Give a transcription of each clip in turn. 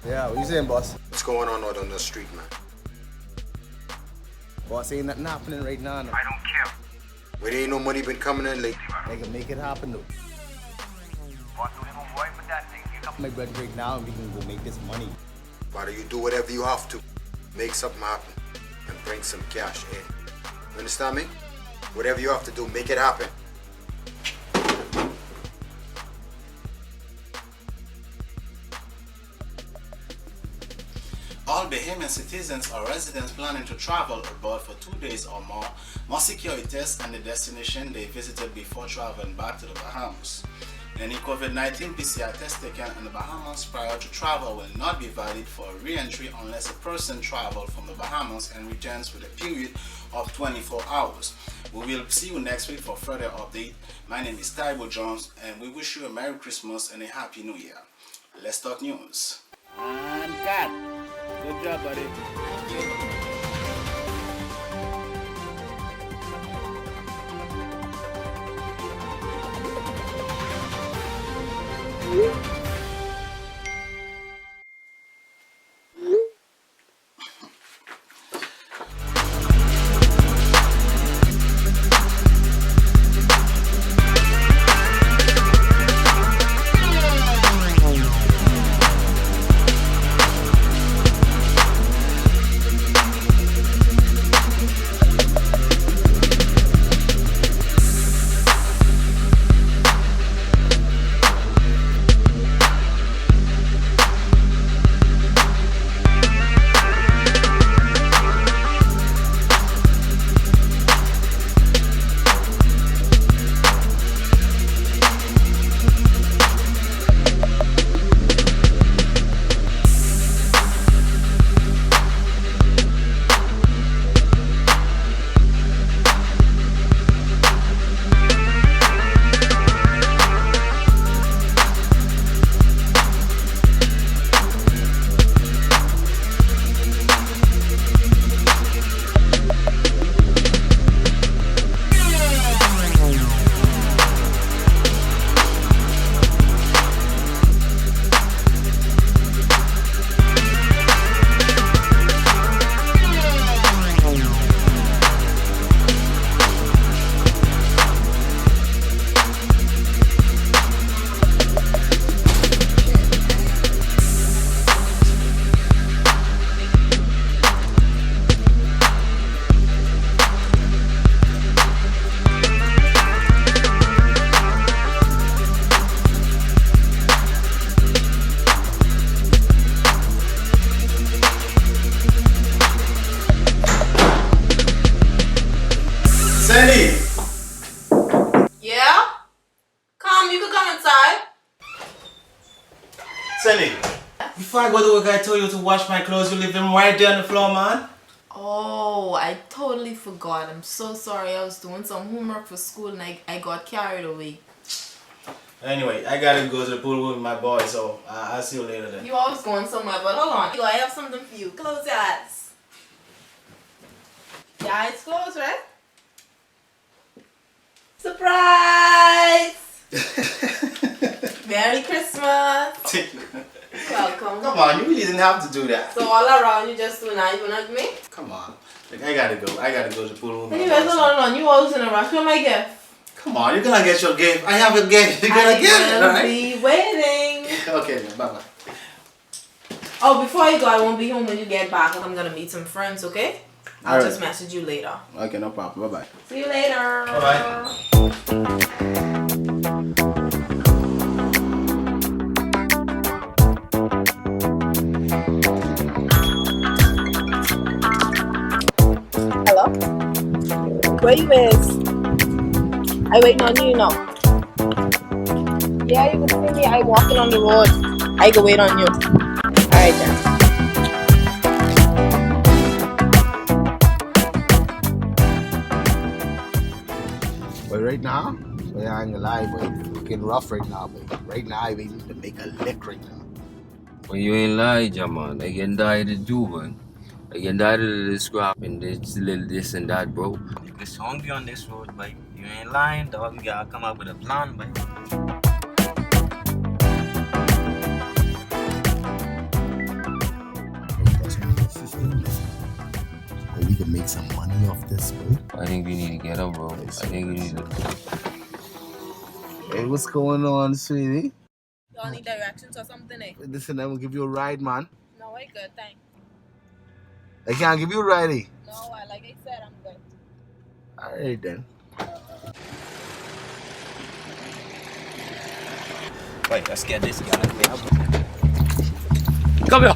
Yeah, what you saying, boss? What's going on out on the street, man? Boss, ain't nothing happening right now. No. I don't care. But ain't no money been coming in lately. They can make it happen, though. Boss, don't even worry about that thing. You My brother right now, and we can go make this money. Brother, you do whatever you have to. Make something happen. And bring some cash in. You understand me? Whatever you have to do, make it happen. All Bahamian citizens or residents planning to travel abroad for 2 days or more must secure a test and the destination they visited before traveling back to the Bahamas. Any COVID-19 PCR test taken in the Bahamas prior to travel will not be valid for re-entry unless a person traveled from the Bahamas and returns with a period of 24 hours. We will see you next week for further update. My name is Tybo Jones and we wish you a Merry Christmas and a Happy New Year. Let's talk news. And cut. Good job, buddy. Sandy! Yeah? Come, you can come inside. Sandy! Before I go to work, I told you to wash my clothes. You leave them right there on the floor, man. Oh, I totally forgot. I'm so sorry. I was doing some homework for school and I got carried away. Anyway, I gotta go to the pool with my boy, so I'll see you later then. You always going somewhere, but hold on. I have something for you. Close your eyes. Your eyes closed, right? Surprise! Merry Christmas! Welcome. Come on, you really didn't have to do that. So all around you just do not even at me? Come on. Like, I gotta go to the pool with my Anyways, boy. hold on. You always in a rush. Where's my gift? Come on, you're gonna get your game. I have a game. You're gonna get it, I'll right? be waiting. Okay, then. Bye-bye. Oh, before you go, I won't be home when you get back. I'm gonna meet some friends, okay? I'll Alright. just message you later. Okay, no problem. Bye-bye. See you later. Bye-bye. Hello? Where you is? I waiting on you now. Yeah, you can see me. I walking on the road. I go wait on you. Alright then. But right now, I ain't gonna lie, boy. It's looking rough right now, boy. Right now, I need to make a lick right now. Well, you ain't lied, yeah, man. I can die to do, man. I can die to the scrap and this little this and that, bro. It's hungry on this road, but you ain't lying, dog. You gotta come up with a plan, but Boy, we can make some money off this, boy. I think we need to get up, bro. I think we need to. Hey, what's going on, sweetie? Y'all need directions or something, eh? Listen, I'm gonna give you a ride, man. No, I good, thanks. I can't give you a ride, eh? No, like I said, I'm good. Alright then. wait, let's get this guy. Come here!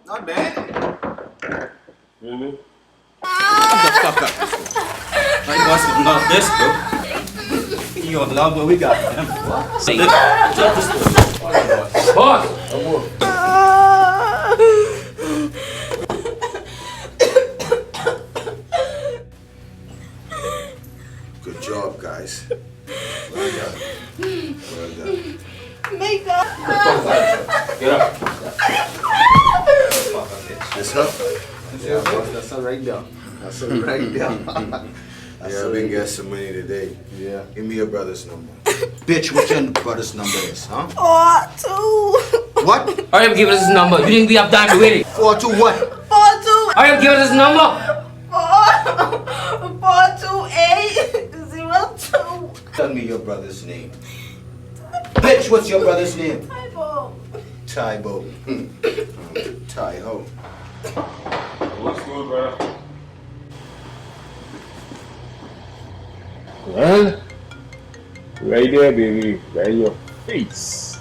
Not bad. Really? Fuck up. Like, what's not this, bro? You love what we got, man. See? Boss! Good job, guys. Well done. Well done. Makeup. Get up. This her? Yeah, boss, that's all right there. That's all right there. Yeah, I've been getting some money today. Yeah. Give me your brother's number. Bitch, what your brother's number is, huh? 4-2. What? Hurry up, give us his number. You think we have time to wait it? 4-2 what? 4-2. Hurry up, give us his number. 4-2-8-0-2. Tell me your brother's name. Bitch, what's your brother's name? Typo. Tybo. Ty-ho. What's good, brother? Well, right there, baby. Right in your face.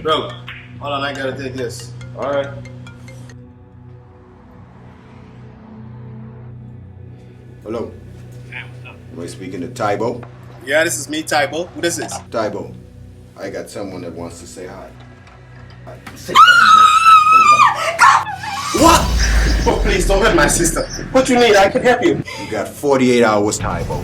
Bro, hold on, I gotta take this. Alright. Hello. Am I speaking to Tybo? Yeah, this is me, Tybo. Who this is? Tybo, I got someone that wants to say hi. What? Oh, please don't hurt my sister. What you need? I can help you. You got 48 hours, Tybo,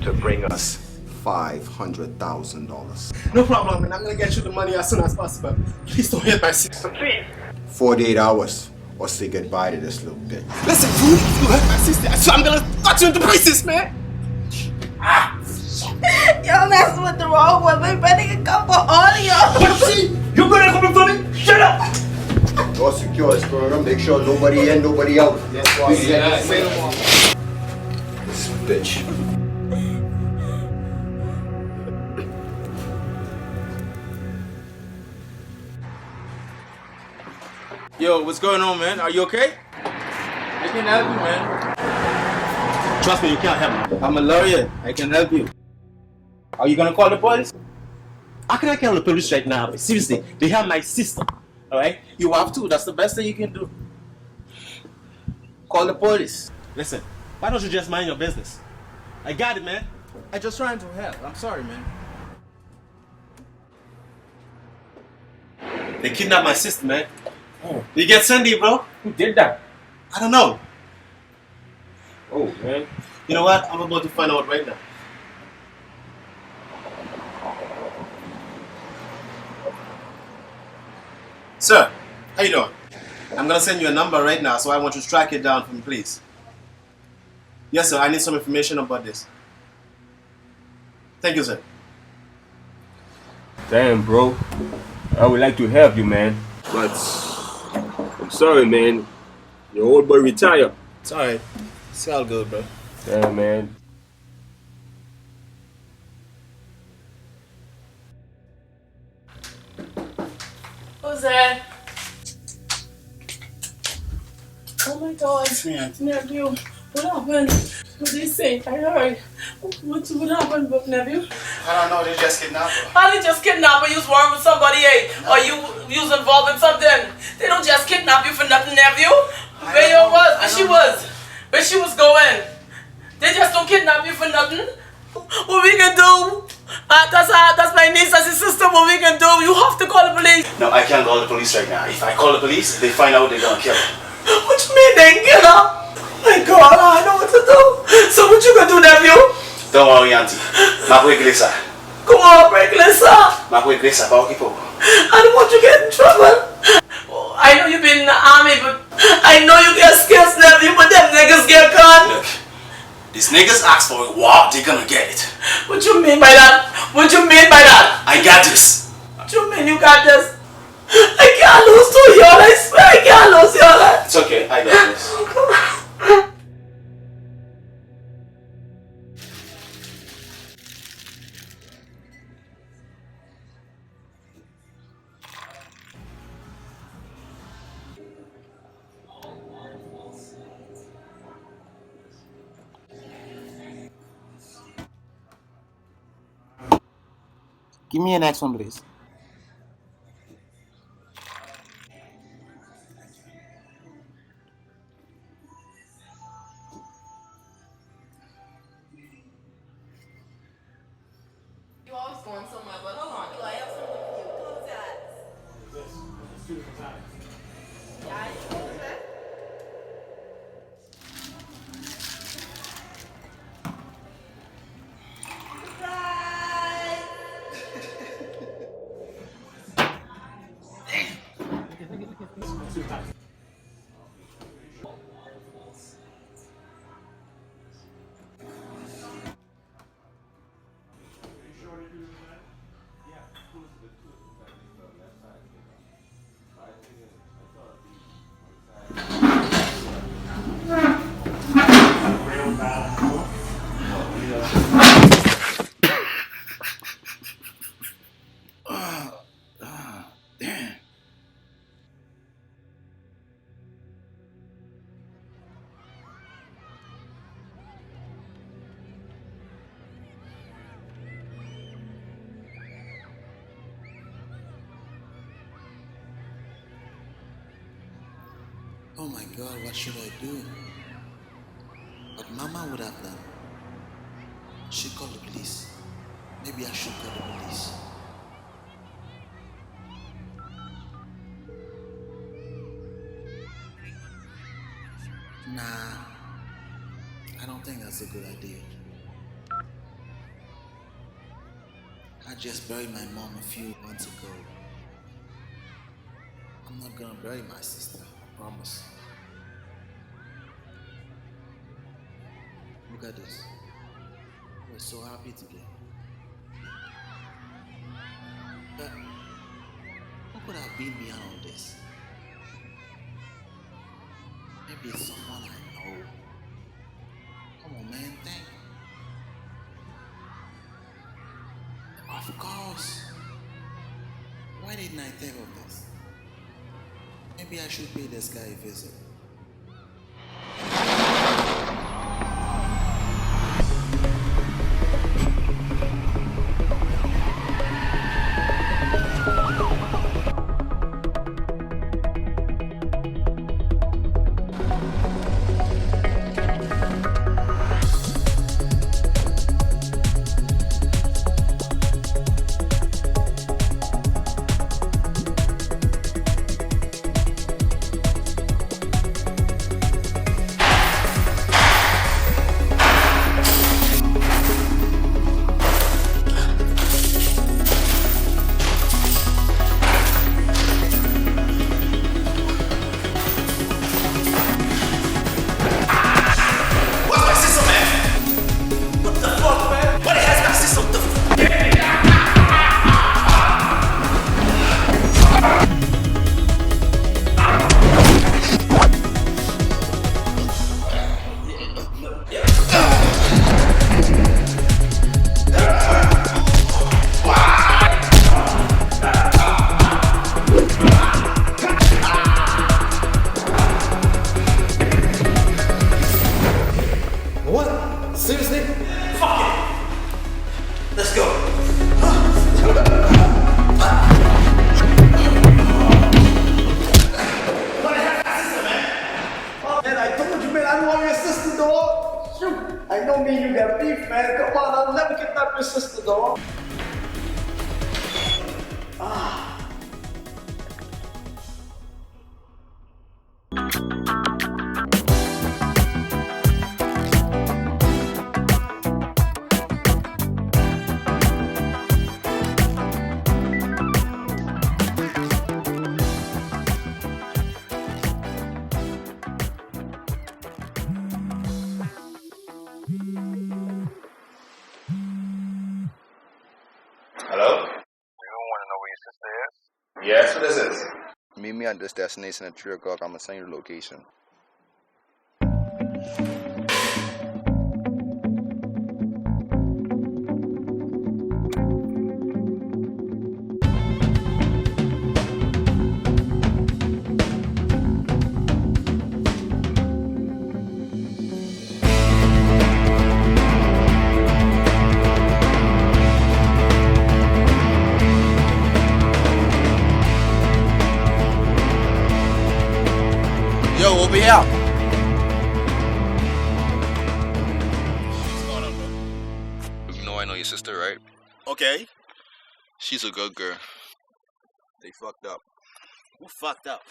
to bring us $500,000. No problem, and I'm gonna get you the money as soon as possible. Please don't hurt my sister. Please. 48 hours, or say goodbye to this little bitch. Listen, you hurt my sister. So I'm gonna cut you into pieces, man. Y'all messing with the wrong one. We better come for all of y'all. You gonna come for me? Shut up! Go secure this corner, make sure nobody in, nobody out. Yes, boss. Say no more. This bitch. Yo, what's going on, man? Are you okay? I can help you, man. Trust me, you can't help me. I'm a lawyer. I can help you. Are you gonna call the police? How can I call the police right now? Seriously, they have my sister. Alright? You have to. That's the best thing you can do. Call the police. Listen, why don't you just mind your business? I got it, man. I just trying to help. I'm sorry, man. They kidnapped my sister, man. Oh. You get Cindy, bro? Who did that? I don't know. Oh, man. You know what? I'm about to find out right now. Sir, how you doing? I'm gonna send you a number right now, so I want you to track it down for me, please. Yes, sir. I need some information about this. Thank you, sir. Damn, bro. I would like to help you, man. But I'm sorry, man. Your old boy retired. It's alright. It's all good, bro. Damn, man. Who's that? Oh my God. Yeah. Nephew, what happened? What did they say? I heard. What happened, nephew? I don't know, they just kidnapped her. How they just kidnap her? You was working with somebody, eh? Or you was involved in something? They don't just kidnap you for nothing, nephew. Where you was? Where she was? Where she was going? They just don't kidnap you for nothing? What we can do? That's my niece, that's his sister. What we can do? You have to call the police. No, I can't call the police right now. If I call the police, they find out they're gonna kill her. What you mean they kill her? My God, I don't know what to do. So what you gonna do, nephew? Don't worry, auntie. Ma voy iglesia. Come on, break Lisa. Ma voy iglesia, pa' equipo. I don't want you to get in trouble. I know you've been in the army, but I know you get skills, nephew, but them niggas get caught. Look, these niggas ask for a war, they're gonna get it. What you mean by that? What you mean by that? I got this. What you mean you got this? I can't lose to y'all, I swear I can't lose y'all. It's okay, I got this. Give me an next one, please. You always going somewhere, but hold on. I have something for you. Close your eyes. Yeah, I close that. Oh my God, what should I do? What Mama would have done. She called the police. Maybe I should call the police. Nah, I don't think that's a good idea. I just buried my mom a few months ago. I'm not gonna bury my sister, I promise. Look at this. We're so happy together. But what could have been behind all this? Maybe it's someone I know. Come on, man, think. Of course. Why didn't I think of this? Maybe I should pay this guy a visit. Seriously? Fuck it. Let's go. Man, I told you, man, I don't want your sister, dog. Shoot. I know me and you got beef, man. Come on, I'll never kidnap your sister, dog. Hello? You don't want to know where your sister is? Yes, what is it? Meet me at this destination at 3 o'clock. I'm going to send you the location. Yo, over here. What's going on, bro? You know I know your sister, right? Okay. She's a good girl. They fucked up. Who fucked up?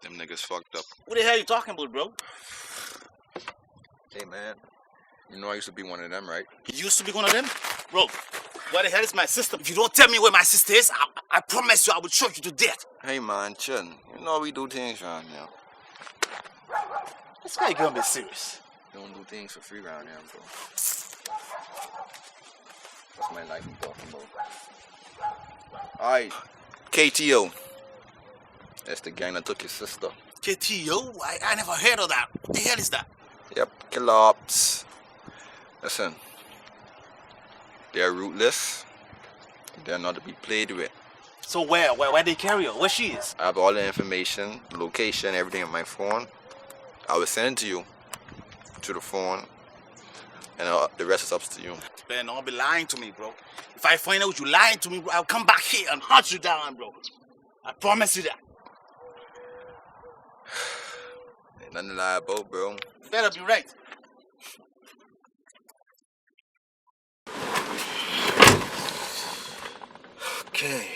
Them niggas fucked up. What the hell you talking about, bro? Hey, man. You know I used to be one of them, right? You used to be one of them? Bro, where the hell is my sister? If you don't tell me where my sister is, I promise you I will choke you to death. Hey, man, chill. You know we do things around here. This guy gonna be serious. We don't do things for free around here, bro. That's my life I'm talking about. Alright, KTO. That's the gang that took your sister. KTO? I never heard of that. What the hell is that? Yep, killer ops. Listen, they're ruthless. They're not to be played with. So where they carry her? Where she is? I have all the information, location, everything on my phone. I will send it to you, to the phone, and the rest is up to you. You better not be lying to me, bro. If I find out you lying to me, bro, I'll come back here and hunt you down, bro. I promise you that. Ain't nothing to lie about, bro. You better be right. Okay.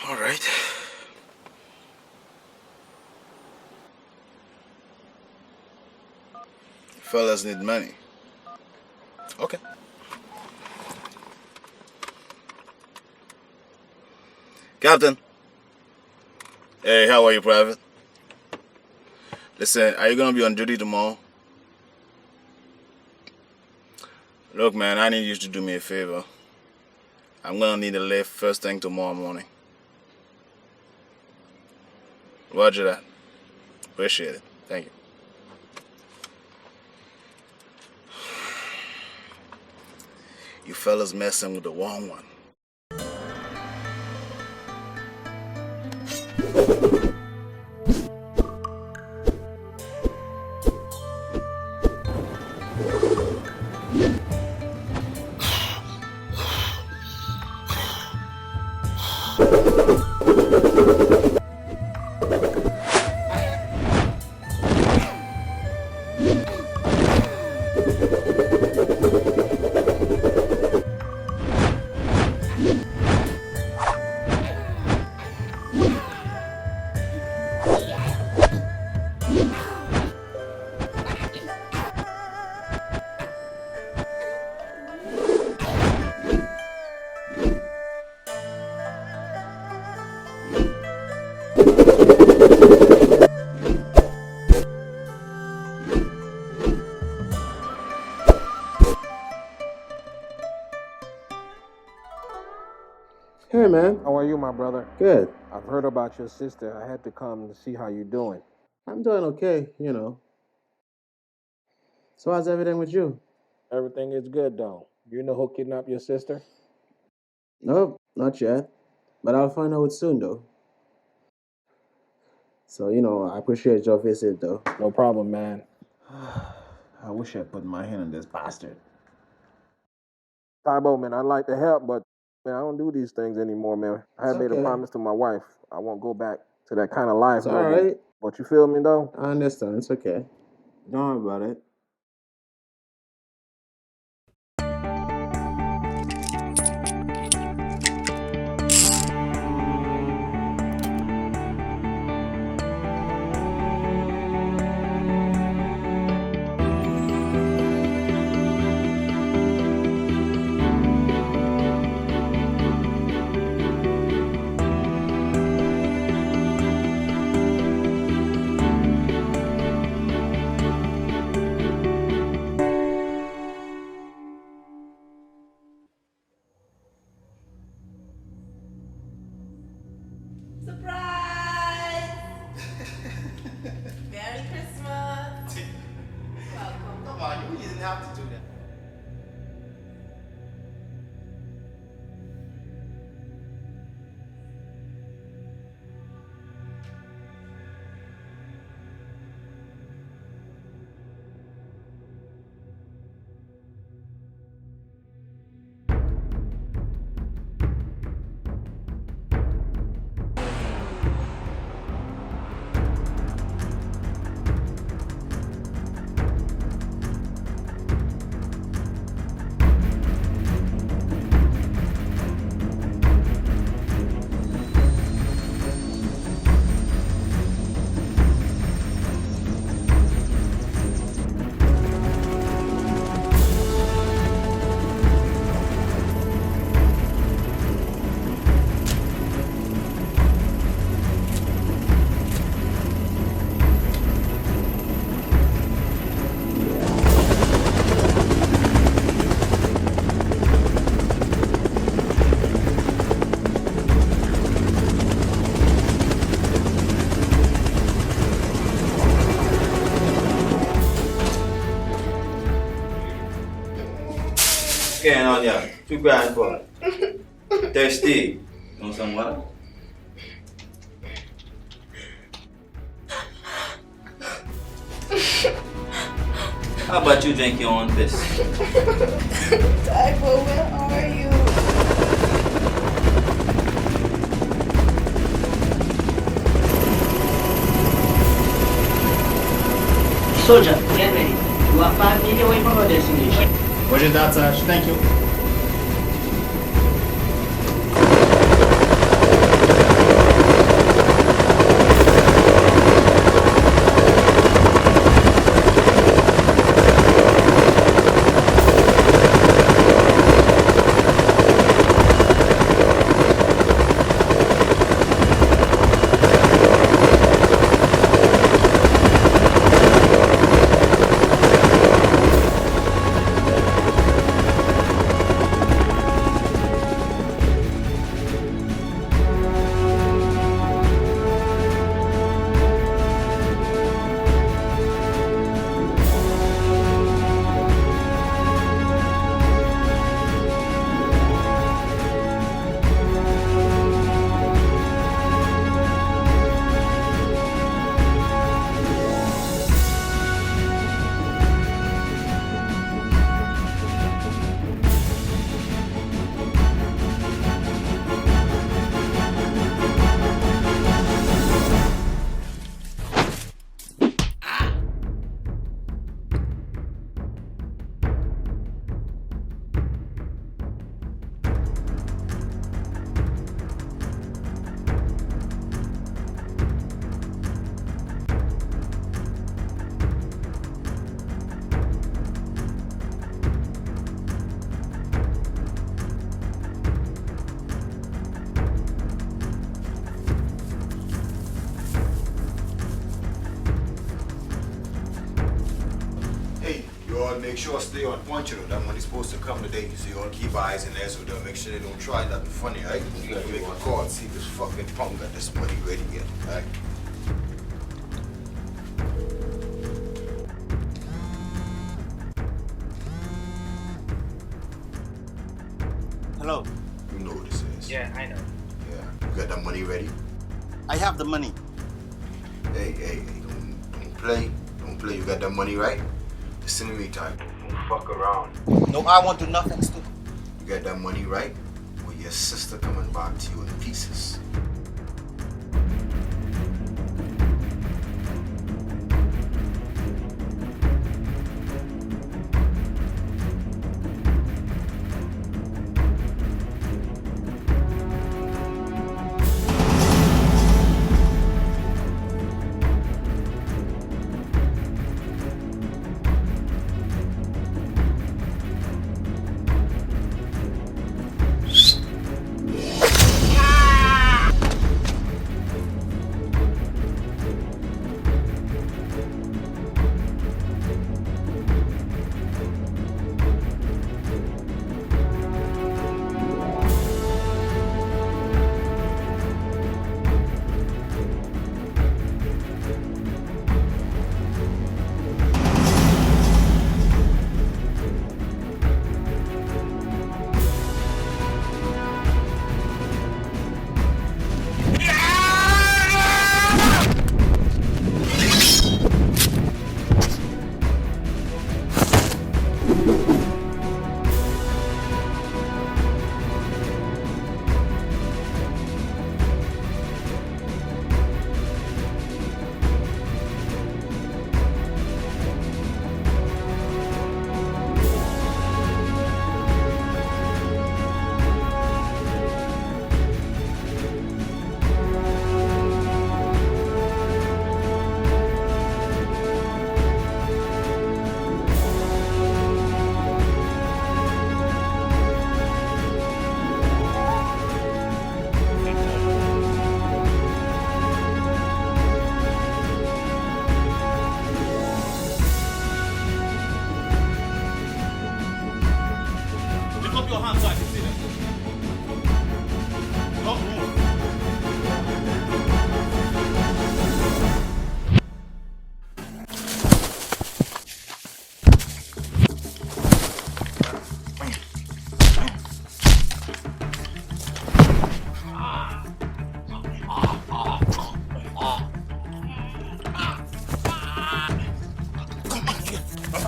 All right. Fellas need money. Okay. Captain. Hey, how are you, Private? Listen, are you gonna be on duty tomorrow? Look, man, I need you to do me a favor. I'm gonna need a lift first thing tomorrow morning. Roger that. Appreciate it. Thank you. You fellas messing with the wrong one. Hey man, how are you, my brother? Good. I've heard about your sister. I had to come to see how you're doing. I'm doing okay, you know. So how's everything with you? Everything is good though. You know who kidnapped your sister? Nope, not yet. But I'll find out soon though. So, I appreciate your visit, though. No problem, man. I wish I put my hand on this bastard. Tybo, man, I'd like to help, but, man, I don't do these things anymore, man. I had made a promise to my wife. I won't go back to that kind of life. It's all right. But you feel me, though? I understand. It's okay. Don't worry about it. Surprise! Merry Christmas! Welcome. Come on, you didn't have to do that. What's going on here? What you crying for? Thirsty? You want some water? How about you drink your own piss? Tybo, where are you? Soldier, get ready. You are 5 minutes away from our destination. Roger that, Sarge. Thank you. Make sure stay on point, you know. That money's supposed to come today. So you all keep eyes in there so they'll make sure they don't try nothing funny, right? You gotta make a call and see if this fucking punk got this money ready yet, right? Hello. You know what this is. Yeah, I know. Yeah. You got that money ready? I have the money. hey, don't play. Don't play. You got that money, right? Listen to me, Ty. Don't fuck around. No, I won't do nothing stupid. You got that money, right? Or your sister coming back to you in pieces.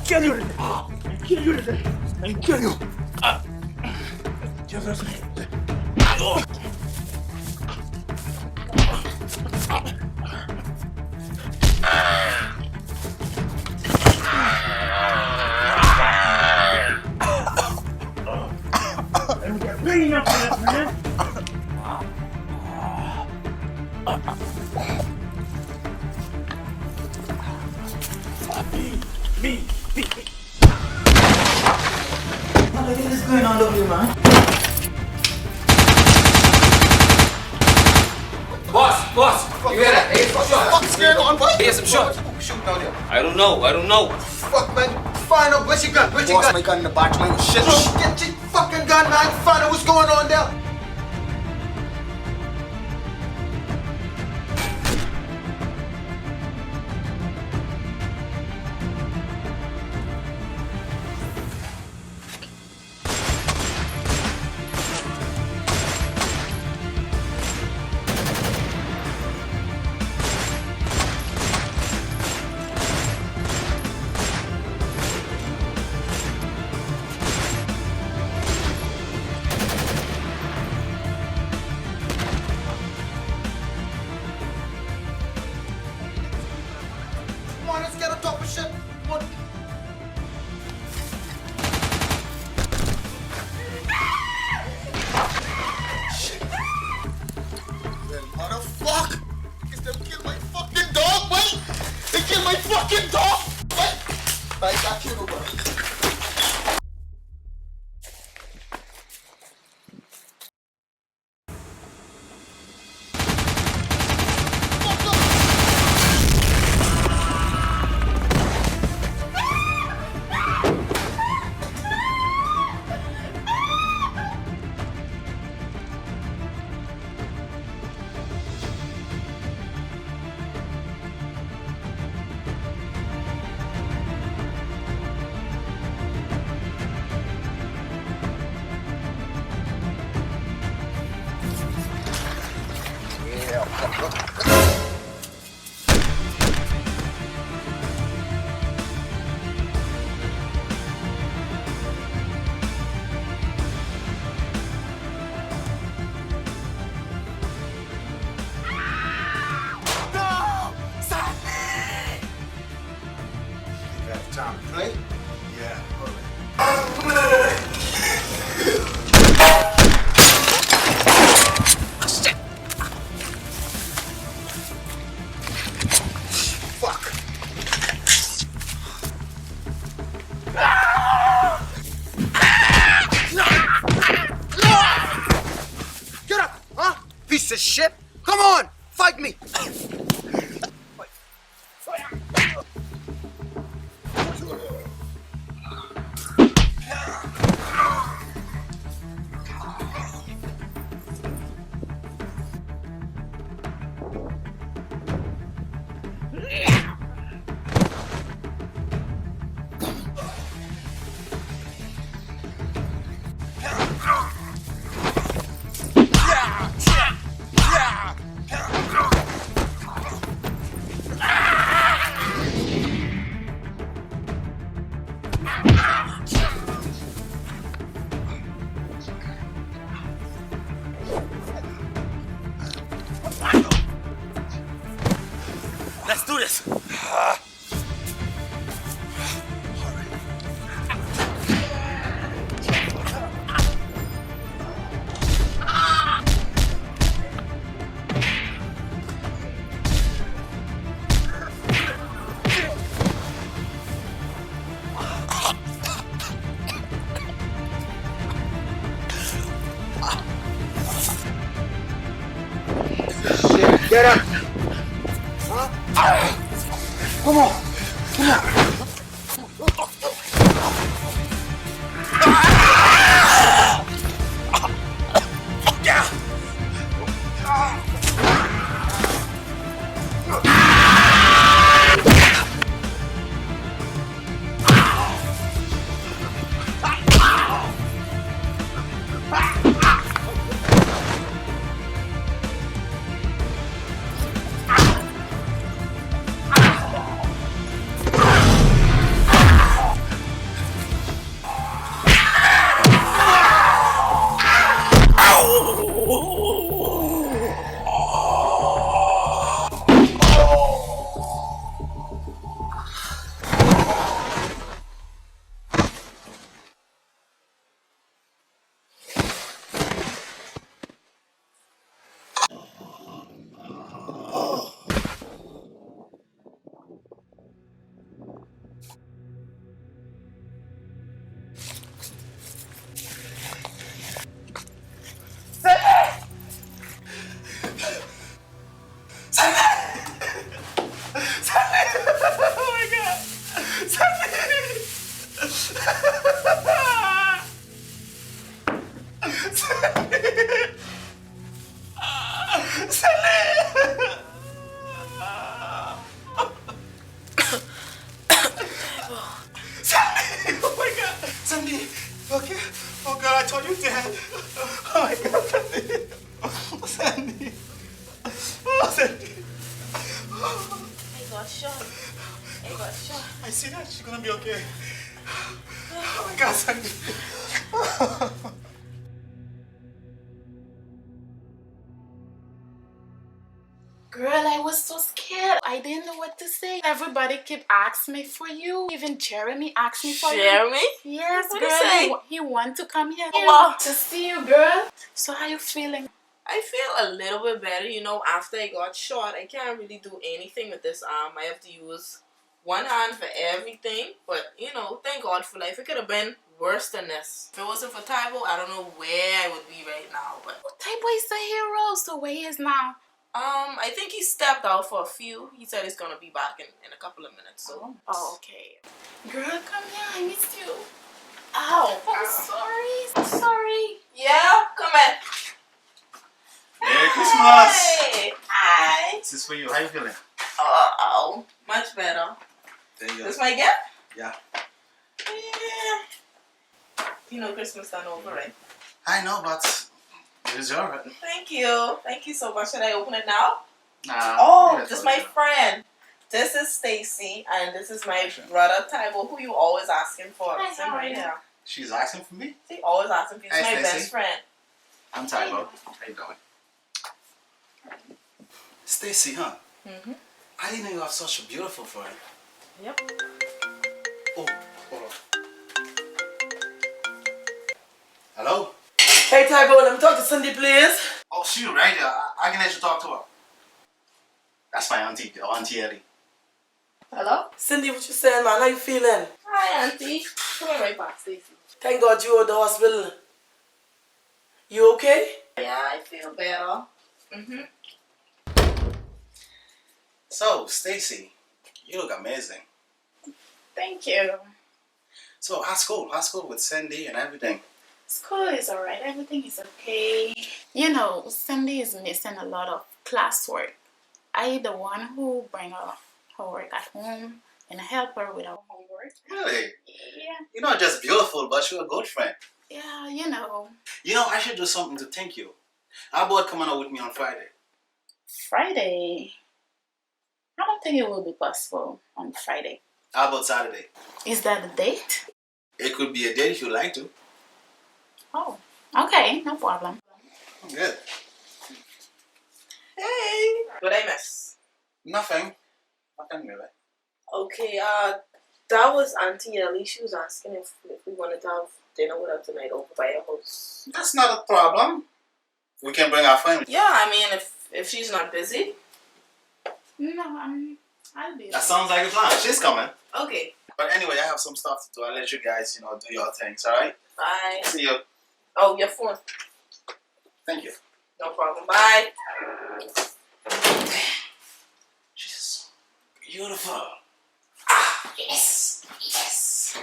kill you today. I'll kill you today. I'll kill you. Bring up this, man. Me. What the hell is going on over here, man? Boss, you hear that? Hey, some shots. What's scared on, boy? Here's some shots. Shooting out there. I don't know. Fuck, man. Find out where's your gun. Where's your gun? My gun in the box, man. Shit. Get your fucking gun, man. Find out what's going on there. Come on, let's get on top of shit. Come on. Shit. Well, motherfucker. Because they killed my fucking dog, mate. They killed my fucking dog. Mate. I got you, nobody. Time to play? Yeah, shit! Fuck! Get up, huh? Piece of shit! Come on, fight me! Let's do this. Get up! Huh? Come on! Come on! Sandy! Okay. Oh God, I thought you dead. Oh my God, Sandy. Oh, Sandy. Oh, Sandy. I got shot. I got shot. I see that. She's gonna be okay. Oh my God, Sandy. Girl, I was so scared. I didn't know what to say. Everybody kept asking me for you. Even Jeremy asked me for you. Jeremy? Yes, What girl. did he say? He want to come here Wow. to see you, girl. So how you feeling? I feel a little bit better, you know, after I got shot. I can't really do anything with this arm. I have to use one hand for everything. But, you know, thank God for life. It could have been worse than this. If it wasn't for Tybo, I don't know where I would be right now. But Tybo is the hero, so where he is now? I think he stepped out for a few. He said he's gonna be back in a couple of minutes. So. Oh, okay. Girl, come here. I missed you. Ow! I'm sorry. I'm sorry. Yeah, come in. Merry Christmas! Hey! Hi! This is for you. How you feeling? Oh, much better. There you go. This my gift? Yeah. Yeah. You know Christmas done over, right? I know, but it is your right. Thank you. Thank you so much. Should I open it now? Nah. Oh, this is my friend. This is Stacy, and this is my brother Tybo, who you always asking for. Hi, It's him how are right you? here. She's asking for me? She always asking for you. She's Hi, my Stacy. best friend. I'm Tybo. How you doing? Stacy, huh? Mm-hmm. I didn't know you have such a beautiful friend. Yep. Oh, hold on. Hello? Hey, Tybo, let me talk to Cindy, please. Oh, she right there. I can let you talk to her. That's my auntie, Auntie Ellie. Hello? Cindy, what you saying, man? How you feeling? Hi, Auntie. Come on right back, Stacey. Thank God you were at the hospital. You okay? Yeah, I feel better. Mm-hmm. So, Stacy, you look amazing. Thank you. So, how's school? How's school with Cindy and everything? School is alright. Everything is okay. You know, Cindy is missing a lot of classwork. I the one who bring her work at home and help her with her homework. Really? Yeah. You're not just beautiful, but you're a good friend. Yeah, you know. You know, I should do something to thank you. How about coming out with me on Friday? Friday? I don't think it will be possible on Friday. How about Saturday? Is that a date? It could be a date if you like to. Oh, okay, no problem. Good. Hey, what I miss? Nothing. Nothing really. Okay, that was Auntie Ellie. She was asking if we wanted to have dinner with her tonight over by her house. That's not a problem. We can bring our family. Yeah, I mean, if she's not busy. No, I'll be. That sounds like a plan. She's coming. Okay. But anyway, I have some stuff to do. I'll let you guys, do your things, alright? Bye. See you. Oh, your phone. Thank you. No problem. Bye. She's beautiful. Yes, yes.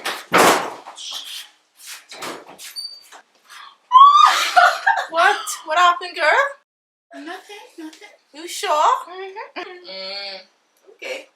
What? What happened, girl? Nothing. You sure? Okay.